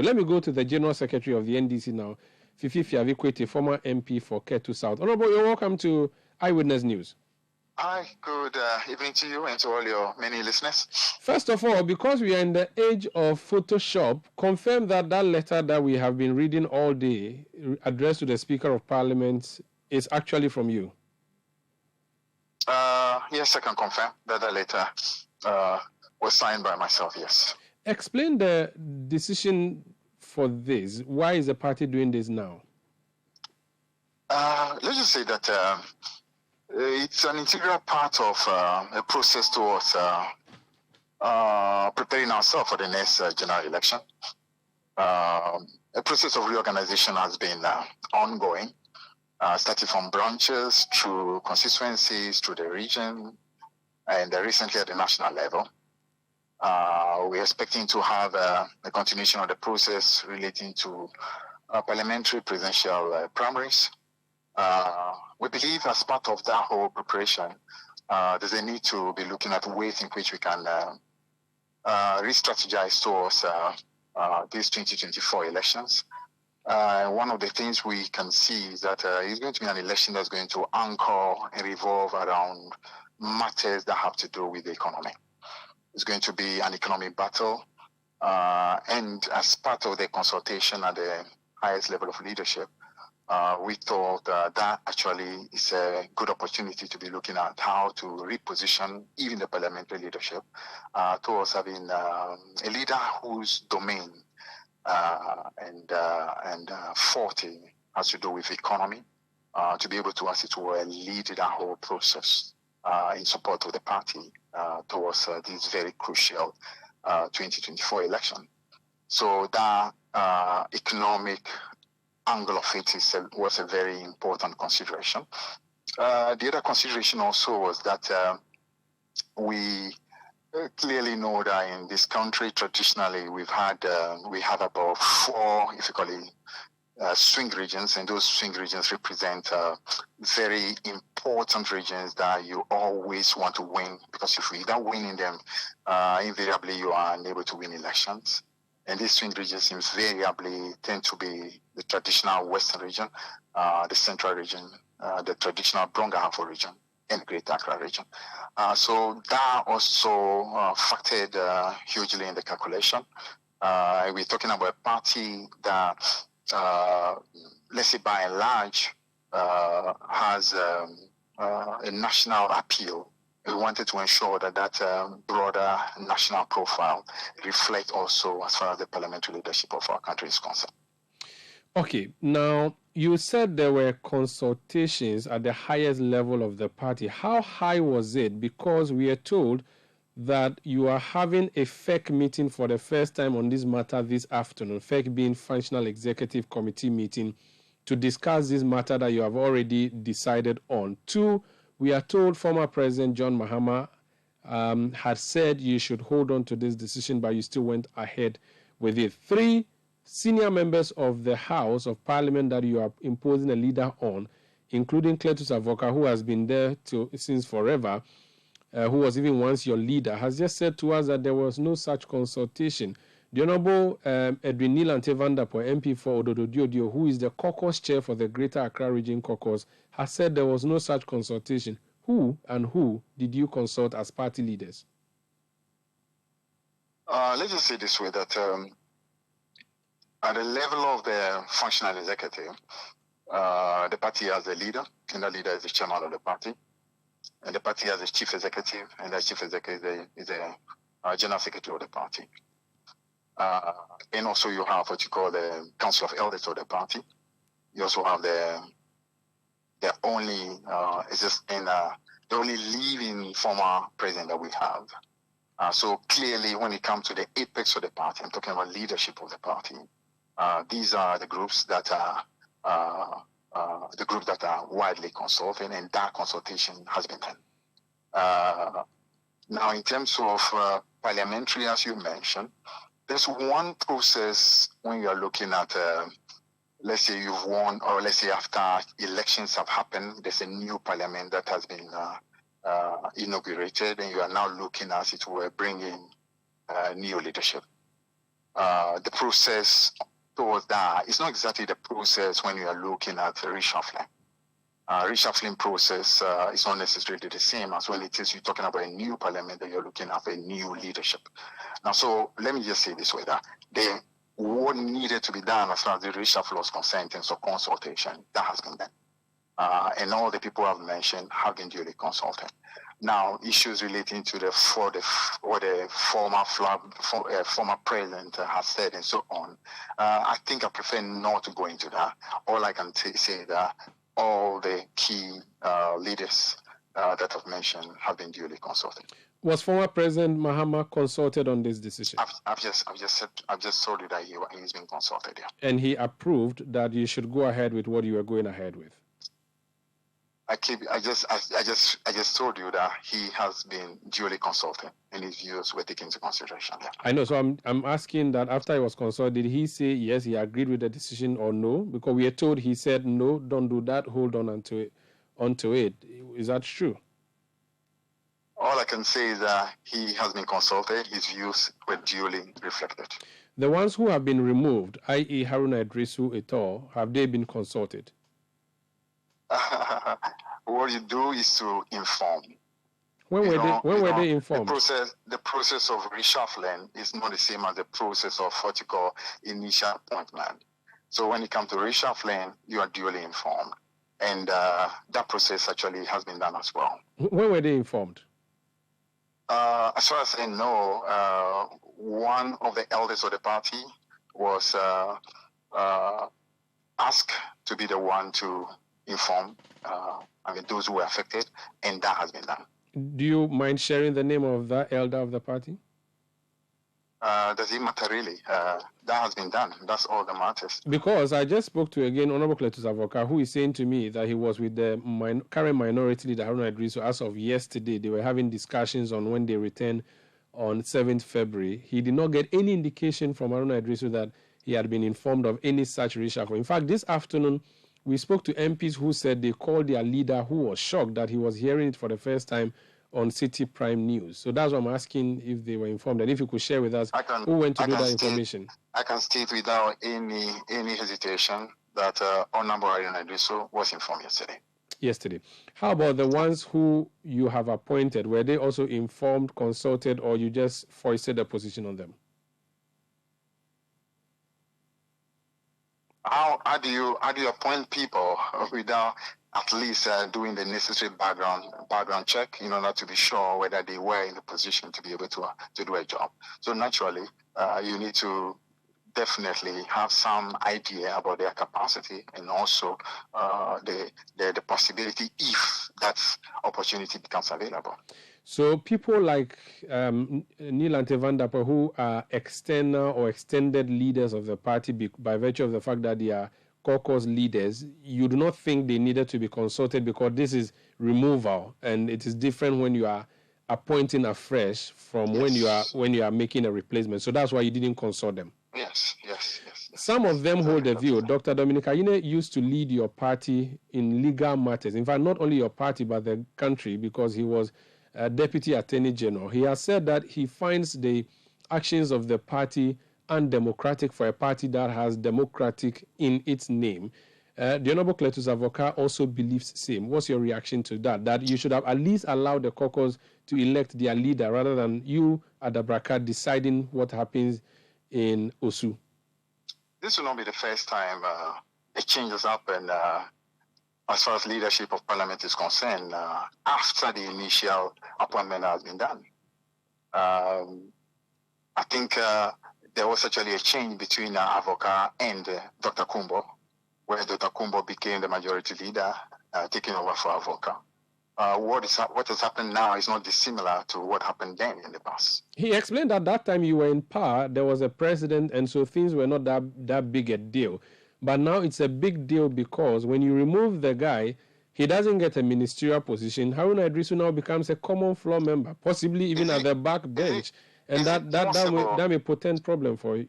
Let me go to the General Secretary of the NDC now, Fifi Kwetey, former MP for Ketu South. Honorable, you're welcome to Eyewitness News. Hi, good evening to you and to all your many listeners. First of all, because we are in the age of Photoshop, confirm that letter that we have been reading all day, addressed to the Speaker of Parliament, is actually from you. Yes, I can confirm that the letter was signed by myself, yes. Explain the decision for this. Why is the party doing this now? Let's just say that it's an integral part of a process towards preparing ourselves for the next general election. A process of reorganization has been ongoing, starting from branches through constituencies, through the region, and recently at the national level. We're expecting to have a continuation of the process relating to parliamentary presidential primaries. We believe as part of that whole preparation, there's a need to be looking at ways in which we can re-strategize towards these 2024 elections. One of the things we can see is that it's going to be an election that's going to anchor and revolve around matters that have to do with the economy. It's going to be an economic battle, and as part of the consultation at the highest level of leadership, we thought that actually is a good opportunity to be looking at how to reposition even the parliamentary leadership towards having a leader whose domain and forte has to do with economy, to be able to, as it were, lead that whole process in support of the party towards this very crucial 2024 election. So that economic angle of it was a very important consideration. The other consideration also was that we clearly know that in this country, traditionally, we have about 4, if you call it, swing regions, and those swing regions represent very important regions that you always want to win, because if you don't win in them, invariably you are unable to win elections. And these swing regions invariably tend to be the traditional Western region, the Central region, the traditional Brong-Ahafo region, and Greater Accra region. So that also factored hugely in the calculation. We're talking about a party that, let's say by and large, has a national appeal. We wanted to ensure that broader national profile reflect also as far as the parliamentary leadership of our country is concerned. Okay, now you said there were consultations at the highest level of the party. How high was it? Because we are told that you are having a FEC meeting for the first time on this matter this afternoon, FEC being Functional Executive Committee meeting, to discuss this matter that you have already decided on. 2, we are told former President John Mahama had said you should hold on to this decision, but you still went ahead with it. 3, senior members of the House of Parliament that you are imposing a leader on, including Cletus Avoka, who has been there since forever, who was even once your leader, has just said to us that there was no such consultation. The Honorable Edwin Nilante Vanderpoel, MP for Ododo Diodio, who is the caucus chair for the Greater Accra Region Caucus, has said there was no such consultation. Who did you consult as party leaders? Let's just say this way, that at the level of the functional executive, the party has a leader, and the leader is the chairman of the party. And the party has a chief executive, and the chief executive is a general secretary of the party. And also you have what you call the council of elders of the party. You also have the only living former president that we have. So clearly, when it comes to the apex of the party, I'm talking about leadership of the party. These are the groups that are widely consulted, and that consultation has been done. Now, in terms of parliamentary, as you mentioned, there's one process when you are looking at, let's say you've won, or let's say after elections have happened, there's a new parliament that has been inaugurated, and you are now looking, as it were, bringing new leadership. the process towards that, it's not exactly the process when you are looking at reshuffling. Reshuffling process is not necessarily the same as when it is you're talking about a new parliament that you're looking at a new leadership. Now, so let me just say this way, that what needed to be done as far as the reshuffle was concerned in terms of consultation, that has been done. And all the people I've mentioned have been duly consulted. Now, issues relating to what the former president has said and so on, I think I prefer not to go into that. All I can say that all the key leaders that I've mentioned have been duly consulted. Was former President Mahama consulted on this decision? I've just told you that he's been consulted. Yeah. And he approved that you should go ahead with what you were going ahead with. I just told you that he has been duly consulted and his views were taken into consideration. Yeah. I know. So I'm asking that after he was consulted, did he say yes, he agreed with the decision, or no? Because we are told he said no, don't do that, hold on onto it. Is that true? All I can say is that he has been consulted. His views were duly reflected. The ones who have been removed, i.e. Haruna Iddrisu et al., have they been consulted? What you do is to inform. When were they informed? The process of reshuffling is not the same as the process of what you call initial appointment. So when it comes to reshuffling, you are duly informed. And that process actually has been done as well. When were they informed? As far as I know, one of the elders of the party was asked to be the one to inform those who were affected, and that has been done. Do you mind sharing the name of that elder of the party? Does it matter really? That has been done. That's all that matters. Because I just spoke to, again, Honorable Cletus Avoka, who is saying to me that he was with the current minority leader, Haruna Iddrisu, as of yesterday. They were having discussions on when they return on 7th February. He did not get any indication from Haruna Iddrisu that he had been informed of any such reshuffle. In fact, this afternoon, we spoke to MPs who said they called their leader, who was shocked that he was hearing it for the first time on Citi Prime News. So that's what I'm asking, if they were informed, and if you could share with us who went to do that information. I can state without any hesitation that Honorable Haruna Iddrisu was informed yesterday. How about the ones who you have appointed? Were they also informed, consulted, or you just foisted a position on them? How do you appoint people without at least doing the necessary background check in order to be sure whether they were in a position to be able to do a job? So naturally, you need to definitely have some idea about their capacity and also the possibility if that opportunity becomes available. So people like Neelante Van Dapper, who are external or extended leaders of the party by virtue of the fact that they are caucus leaders, you do not think they needed to be consulted because this is removal and it is different when you are appointing afresh from when you are making a replacement. So that's why you didn't consult them. Yes. Some of them hold a view. Dr. Dominic Ayine used to lead your party in legal matters. In fact, not only your party, but the country, because he was Deputy Attorney General. He has said that he finds the actions of the party undemocratic for a party that has democratic in its name. The Honorable Cletus Avoka also believes the same. What's your reaction to that? That you should have at least allowed the caucus to elect their leader rather than you at the Braka deciding what happens in Osu? This will not be the first time a change has happened as far as leadership of parliament is concerned, after the initial appointment has been done. I think there was actually a change between Avoka and Dr. Kumbo, where Dr. Kumbo became the majority leader, taking over for Avoka. What has happened now is not dissimilar to what happened then in the past. He explained that that time you were in power, there was a president, and so things were not that big a deal. But now it's a big deal because when you remove the guy, he doesn't get a ministerial position. Haruna Iddrisu now becomes a common floor member, possibly even at the back bench. And that may portend problem for your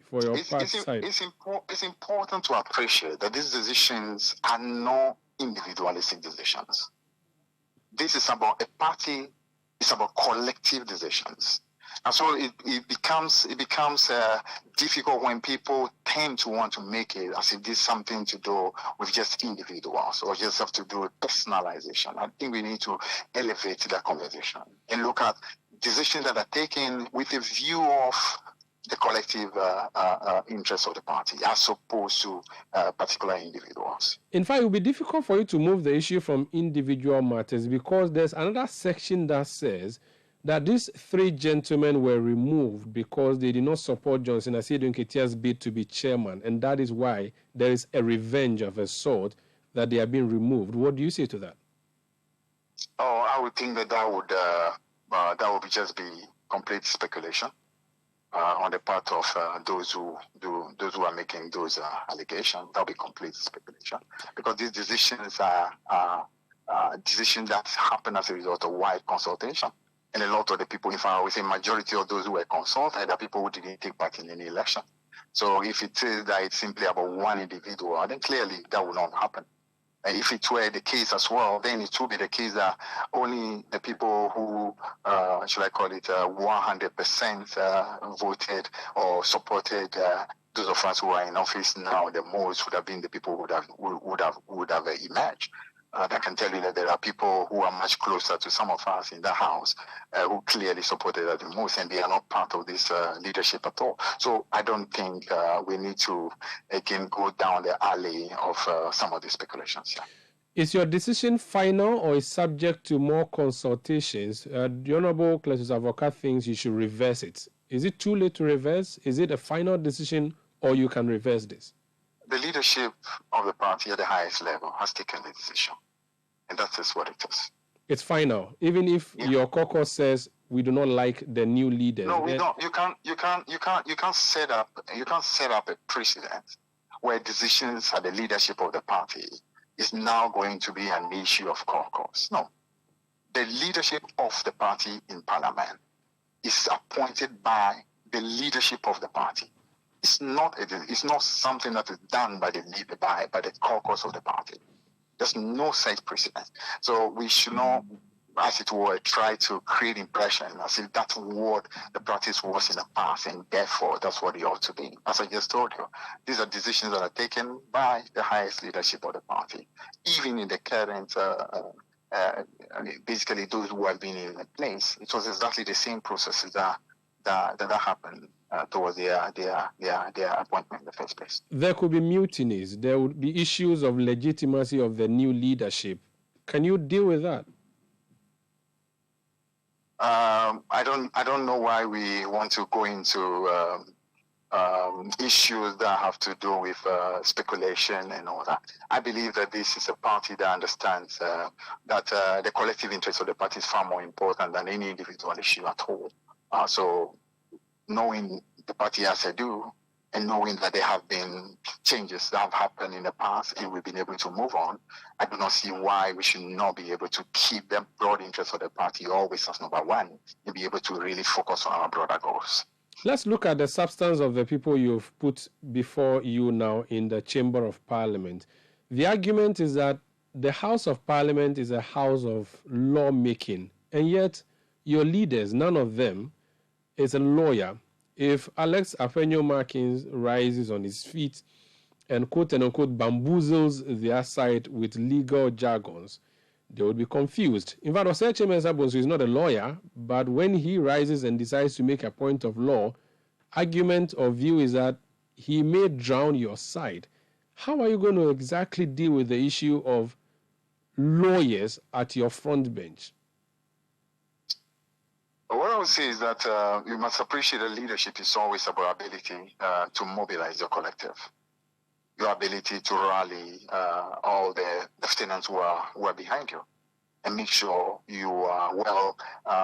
party side. It's important to appreciate that these decisions are not individualistic decisions. This is about a party, it's about collective decisions. And so it becomes difficult when people tend to want to make it as if this is something to do with just individuals or just have to do with personalization. I think we need to elevate that conversation and look at decisions that are taken with a view of the collective interests of the party as opposed to particular individuals. In fact, it will be difficult for you to move the issue from individual matters because there's another section that says that these three gentlemen were removed because they did not support Johnson Asiedu Nketiah's bid to be chairman, and that is why there is a revenge of a sort that they are being removed. What do you say to that? Oh, I would think that would just be complete speculation on the part of those who are making those allegations. That would be complete speculation because these decisions are decisions that happen as a result of wide consultation. And a lot of the people, in fact, I would say majority of those who were consulted are people who didn't take part in any election. So if it is that it's simply about one individual, then clearly that will not happen. And if it were the case as well, then it would be the case that only the people who, should I call it, 100% voted or supported those of us who are in office now, the most would have been the people who would have emerged. I can tell you that there are people who are much closer to some of us in the House who clearly supported that the most, and they are not part of this leadership at all. So I don't think we need to, again, go down the alley of some of the speculations. Yeah. Is your decision final or is subject to more consultations? The Honorable Cletus Avocat thinks you should reverse it. Is it too late to reverse? Is it a final decision or you can reverse this? The leadership of the party at the highest level has taken the decision, and that is what it is. It's final, even if your caucus says we do not like the new leaders. No, we don't. You can't set up a precedent where decisions at the leadership of the party is now going to be an issue of caucus. No, the leadership of the party in Parliament is appointed by the leadership of the party. It's not something that is done by the caucus of the party. There's no such precedent. So we should not, as it were, try to create impression as if that's what the practice was in the past, and therefore that's what it ought to be. As I just told you, these are decisions that are taken by the highest leadership of the party. Even in the current, basically those who have been in place, it was exactly the same processes that happened towards their appointment in the first place. There could be mutinies. There would be issues of legitimacy of the new leadership. Can you deal with that? I don't know why we want to go into issues that have to do with speculation and all that. I believe that this is a party that understands that the collective interest of the party is far more important than any individual issue at all. So knowing the party as I do, and knowing that there have been changes that have happened in the past and we've been able to move on, I do not see why we should not be able to keep the broad interest of the party always as number one and be able to really focus on our broader goals. Let's look at the substance of the people you've put before you now in the Chamber of Parliament. The argument is that the House of Parliament is a house of lawmaking, and yet your leaders, none of them, is a lawyer. If Alex Afenyo-Markins rises on his feet and quote-unquote bamboozles their side with legal jargons, they would be confused. In fact, Osei Mensah-Bonsu is not a lawyer, but when he rises and decides to make a point of law, argument or view is that he may drown your side. How are you going to exactly deal with the issue of lawyers at your front bench? What I would say is that you must appreciate that leadership is always about ability to mobilize your collective, your ability to rally all the lieutenants who are behind you, and make sure you are well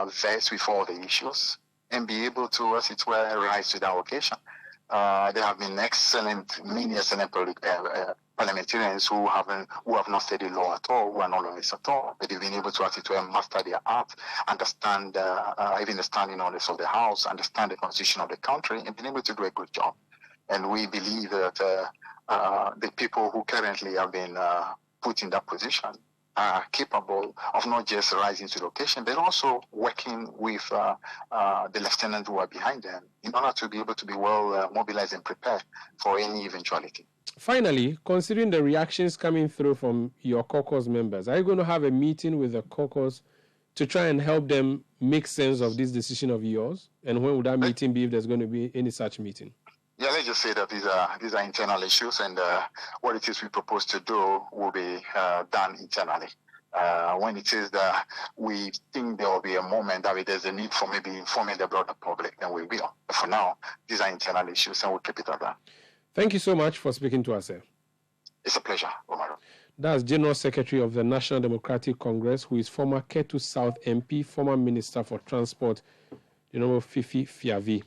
versed with all the issues and be able to, as it were, rise to that occasion. There have been many excellent parliamentarians who have not studied law at all, who are not lawyers at all, but they've been able to, as it were, master their art, understand even the standing orders of the House, understand the constitution of the country, and been able to do a good job. And we believe that the people who currently have been put in that position are capable of not just rising to the occasion, but also working with the lieutenants who are behind them in order to be able to be well mobilized and prepared for any eventuality. Finally, considering the reactions coming through from your caucus members, are you going to have a meeting with the caucus to try and help them make sense of this decision of yours? And when would that meeting be, if there's going to be any such meeting? Yeah, let's just say that these are internal issues, and what it is we propose to do will be done internally. When it is that we think there will be a moment that there's a need for maybe informing the broader public, then we will. But for now, these are internal issues, and we'll keep it at that. Thank you so much for speaking to us, sir. It's a pleasure, Umaru. That's General Secretary of the National Democratic Congress, who is former Ketu South MP, former Minister for Transport, Fifi Kwetey.